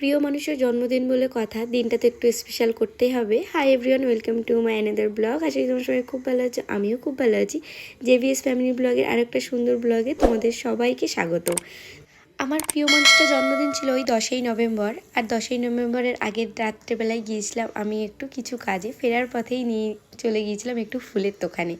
প্রিয় মানুষের জন্মদিন বলে কথা, দিনটা তো একটু স্পেশাল করতেই হবে। Hi everyone, welcome to my another blog. আশা করি তোমার সবাই খুব ভালো আছে, আমিও খুব ভালো আছি। জেভিএস ফ্যামিলি ব্লগের আরেকটা সুন্দর ব্লগে তোমাদের সবাইকে স্বাগত। আমার প্রিয় মানুষটার জন্মদিন ছিল ওই 10ই নভেম্বর। আর 10ই নভেম্বরের আগের রাত্রেবেলায় গিয়েছিলাম আমি একটু কিছু কাজে, ফেরার পথেই নিয়ে চলে গিয়েছিলাম একটু ফুলের দোকানে।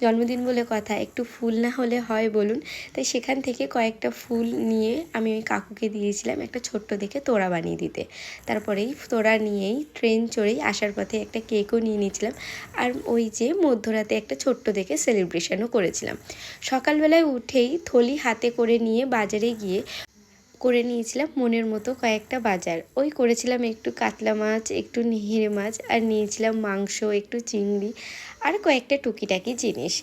জন্মদিন বলে কথা, একটু ফুল না হলে হয় বলুন? তাই সেখান থেকে কয়েকটা ফুল নিয়ে আমি ওই কাকুকে দিয়েছিলাম একটা ছোট্ট দেখে তোড়া বানিয়ে দিতে। তারপরেই তোড়া নিয়েই ট্রেন চড়েই আসার পথে একটা কেকও নিয়ে নিয়েছিলাম। আর ওই যে মধ্যরাতে একটা ছোট্ট দেখে সেলিব্রেশনও করেছিলাম। সকালবেলায় উঠেই থলি হাতে করে নিয়ে বাজারে গিয়ে করে নিয়েছিলাম মনের মতো কয়েকটা বাজার। ওই করেছিলাম একটু কাতলা মাছ, একটু নিহিরে মাছ, আর নিয়েছিলাম মাংস, একটু চিংড়ি, আর কয়েকটা টুকিটাকি জিনিস।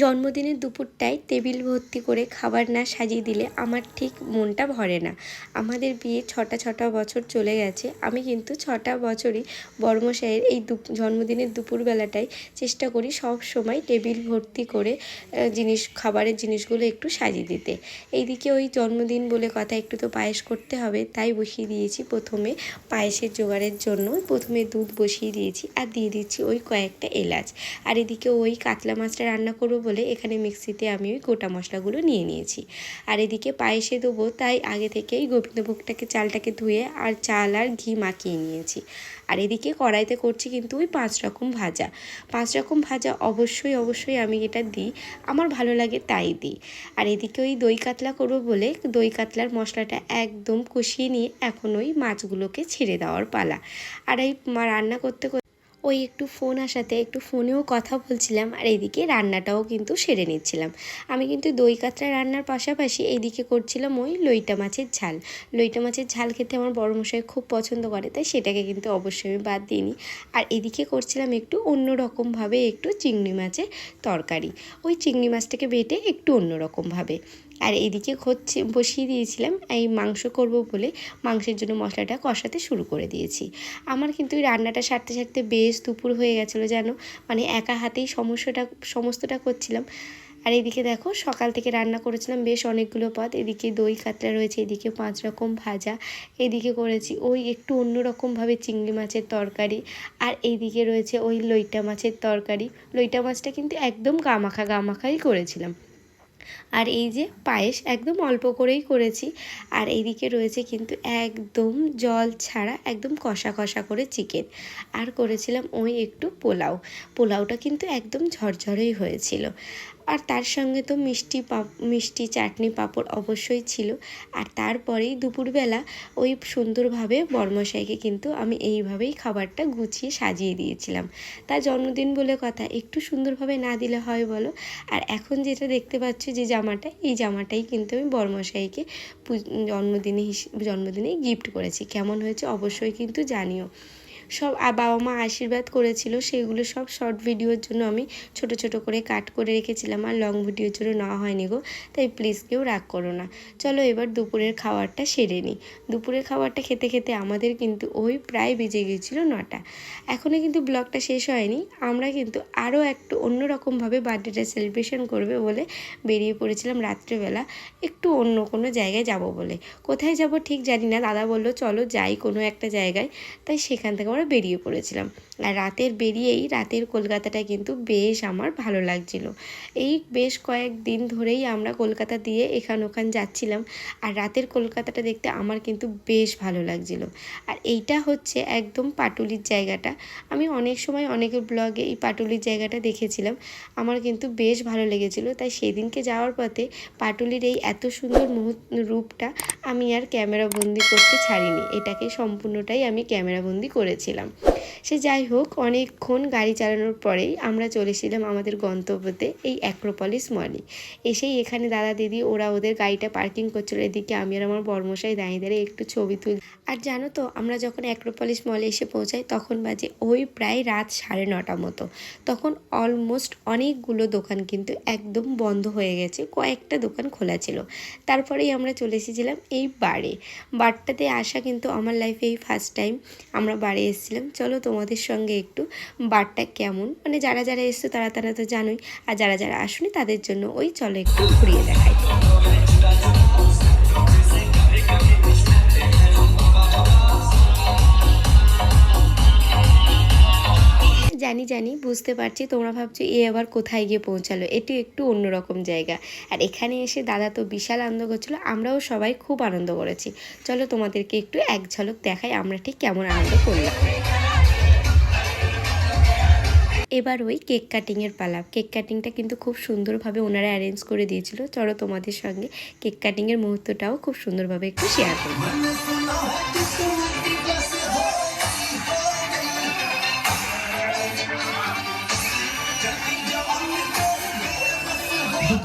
জন্মদিনের দুপুরটায় টেবিল ভর্তি করে খাবার না সাজিয়ে দিলে আমার ঠিক মনটা ভরে না। আমাদের বিয়ে ছটা বছর চলে গেছে, আমি কিন্তু 6টা বছরই বড়মশাইয়ের এই জন্মদিনের দুপুরবেলাটায় চেষ্টা করি সব সময় টেবিল ভর্তি করে খাবারের জিনিসগুলো একটু সাজিয়ে দিতে। এইদিকে ওই জন্মদিন বলে কথা, একটু তো পায়েস করতে হবে, তাই বসিয়ে দিয়েছি প্রথমে পায়েসের জোগাড়ের জন্য। প্রথমে দুধ বসিয়ে দিয়েছি আর দিয়ে দিচ্ছি ওই কয়েকটা এলাচ। আর এদিকে ওই কাতলা মাছটা রান্না করবো বলে এখানে মিক্সিতে আমি ওই গোটা মশলাগুলো নিয়ে নিয়েছি। আর এদিকে পায়েসে দেবো, তাই আগে থেকেই গোবিন্দভোগটাকে চালটাকে ধুয়ে আর চাল আর ঘি মাখিয়ে নিয়েছি। আর এদিকে কড়াইতে করছি কিন্তু ওই 5 রকম ভাজা। 5 রকম ভাজা অবশ্যই আমি এটা দিই, আমার ভালো লাগে তাই দিই। আর এদিকে ওই দই কাতলা করবো বলে দই কাতলার মশলাটা একদম কষিয়ে নিয়ে এখন ওই মাছগুলোকে ছেড়ে দেওয়ার পালা। আর এই রান্না করতে ওই একটু ফোন আসাতে একটু ফোনেও কথা বলছিলাম, আর এইদিকে রান্নাটাও কিন্তু সেরে নিচ্ছিলাম। আমি কিন্তু দই কাতলা রান্নার পাশাপাশি এইদিকে করছিলাম ওই লইটা মাছের ঝাল। লইটা মাছের ঝাল খেতে আমার বড়মশাই খুব পছন্দ করে, তাই সেটাকে কিন্তু অবশ্যই আমি বাদ দিইনি। আর এদিকে করছিলাম একটু অন্য রকমভাবে একটু চিংড়ি মাছের তরকারি। ওই চিংড়ি মাছটাকে বেটে একটু অন্য রকমভাবে। আর এদিকে বসিয়ে দিয়েছিলাম এই মাংস করব বলে মাংসের জন্য মশলাটা কষাতে শুরু করে দিয়েছি। আমার কিন্তু এই রান্নাটা সারতে বেশ দুপুর হয়ে গেছিলো জানো, মানে একা হাতেই সমস্তটা করছিলাম। আর এদিকে দেখো সকাল থেকে রান্না করেছিলাম বেশ অনেকগুলো পদ। এদিকে দই কাতলা রয়েছে, এদিকে 5 রকম ভাজা, এদিকে করেছি ওই একটু অন্য রকমভাবে চিংড়ি মাছের তরকারি, আর এইদিকে রয়েছে ওই লইটা মাছের তরকারি। লইটা মাছটা কিন্তু একদম গামাখাই করেছিলাম। আর এই যে পায়েস একদম অল্প করেই করেছি। আর এইদিকে রয়েছে কিন্তু একদম জল ছাড়া একদম কষা করে চিকেন। আর করেছিলাম ওই একটু পোলাওটা কিন্তু একদম ঝরঝরেই হয়েছিল। আর তার সঙ্গে তো মিষ্টি চাটনি পাঁপড় অবশ্যই ছিল। আর তারপরেই দুপুরবেলা ওই সুন্দরভাবে বড়মশাইকে কিন্তু আমি এইভাবেই খাবারটা গুছিয়ে সাজিয়ে দিয়েছিলাম। তার জন্মদিন বলে কথা, একটু সুন্দরভাবে না দিলে হয় বলো? আর এখন যেটা দেখতে পাচ্ছ যে জামাটা, এই জামাটাই কিন্তু আমি বড়মশাইকে জন্মদিনে গিফট করেছি। কেমন হয়েছে অবশ্যই কিন্তু জানিও। সব বাবা মা আশীর্বাদ করেছিল, সেগুলো সব শর্ট ভিডিওর জন্য আমি ছোট করে কাট করে রেখেছিলাম, আর লং ভিডিওর জন্য নেওয়া হয়নি গো, তাই প্লিজ কেউ রাগ করো না। চলো এবার দুপুরের খাবারটা সেরে নিই। দুপুরের খাবারটা খেতে আমাদের কিন্তু ওই প্রায় বেজে গিয়েছিল 9টা। এখনও কিন্তু ব্লগটা শেষ হয়নি। আমরা কিন্তু আরও একটু অন্যরকমভাবে বার্থডেটা সেলিব্রেশন করবে বলে বেরিয়ে পড়েছিলাম রাত্রেবেলা একটু অন্য কোনো জায়গায় যাব বলে। কোথায় যাব ঠিক জানি না, দাদা বললো চলো যাই কোনো একটা জায়গায়, তাই সেখান থেকে আমরা বেরিয়ে পড়েছিলাম। আর রাতের কলকাতাটা কিন্তু বেশ আমার ভালো লাগছিল। এই বেশ কয়েকদিন ধরেই আমরা কলকাতা দিয়ে এখান ওখান যাচ্ছিলাম, আর রাতের কলকাতাটা দেখতে আমার কিন্তু বেশ ভালো লাগছিল। আর এইটা হচ্ছে একদম পাটুলির জায়গাটা। আমি অনেক সময় অনেকের ব্লগে এই পাটুলির জায়গাটা দেখেছিলাম, আমার কিন্তু বেশ ভালো লেগেছিল। তাই সেদিনকে যাওয়ার পথে পাটুলির এই এত সুন্দর রূপটা আমি আর ক্যামেরাবন্দি করতে ছাড়িনি, এটাকে সম্পূর্ণটাই আমি ক্যামেরাবন্দি করেছিলাম। সে যাই হোক, অনেকক্ষণ গাড়ি চালানোর পরেই আমরা চলেছিলাম আমাদের গন্তব্যতে, এই অ্যাক্রোপলিস মলে। এসেই এখানে দাদা দিদি ওরা ওদের গাড়িটা পার্কিং করছিল, এদিকে আমি আর আমার বড়মশাই দাঁড়িয়ে একটু ছবি তুলি। আর জানো তো, আমরা যখন অ্যাক্রোপলিস মলে এসে পৌঁছাই তখন বাজে ওই প্রায় রাত 9:30 মতো। তখন অলমোস্ট অনেকগুলো দোকান কিন্তু একদম বন্ধ হয়ে গেছে, কয়েকটা দোকান খোলা ছিল। তারপরেই আমরা চলে এসেছিলাম এই বারটাতে আসা কিন্তু আমার লাইফে এই ফার্স্ট টাইম আমরা বারে এসেছিলাম। চলো তোমাদের সঙ্গে একটু বারটা কেমন, মানে যারা এসছো তারা তো জানোই, আর যারা আসুনি তাদের জন্য ওই চলো একটু ঘুরিয়ে দেখাই। জানি বুঝতে পারছি তোমরা ভাবছো এ আবার কোথায় গিয়ে পৌঁছালো, এটি একটু অন্যরকম জায়গা। আর এখানে এসে দাদা তো বিশাল আনন্দ করছিলো, আমরাও সবাই খুব আনন্দ করেছি। চলো তোমাদেরকে একটু এক ঝলক দেখাই আমরা ঠিক কেমন আনন্দ করলাম। এবার ওই কেক কাটিংয়ের পালা। কেক কাটিংটা কিন্তু খুব সুন্দরভাবে ওনারা অ্যারেঞ্জ করে দিয়েছিল। চলো তোমাদের সঙ্গে কেক কাটিংয়ের মুহূর্তটাও খুব সুন্দরভাবে একটু শেয়ার করব।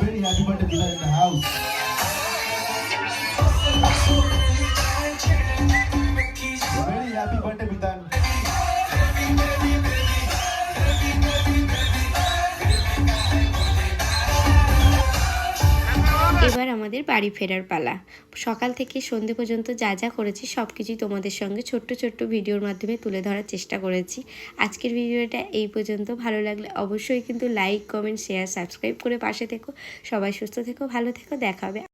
Very happy birthday Dila in the house. Very happy birthday Bidan. এবার আমাদের বাড়ি ফেরার পালা। সকাল থেকে সন্ধে পর্যন্ত যা যা করেছি সব কিছুই তোমাদের সঙ্গে ছোট্ট ছোট্ট ভিডিওর মাধ্যমে তুলে ধরার চেষ্টা করেছি। আজকের ভিডিওটা এই পর্যন্ত। ভালো লাগলে অবশ্যই কিন্তু লাইক, কমেন্ট, শেয়ার, সাবস্ক্রাইব করে পাশে থেকো। সবাই সুস্থ থেকো, ভালো থেকো, দেখা হবে।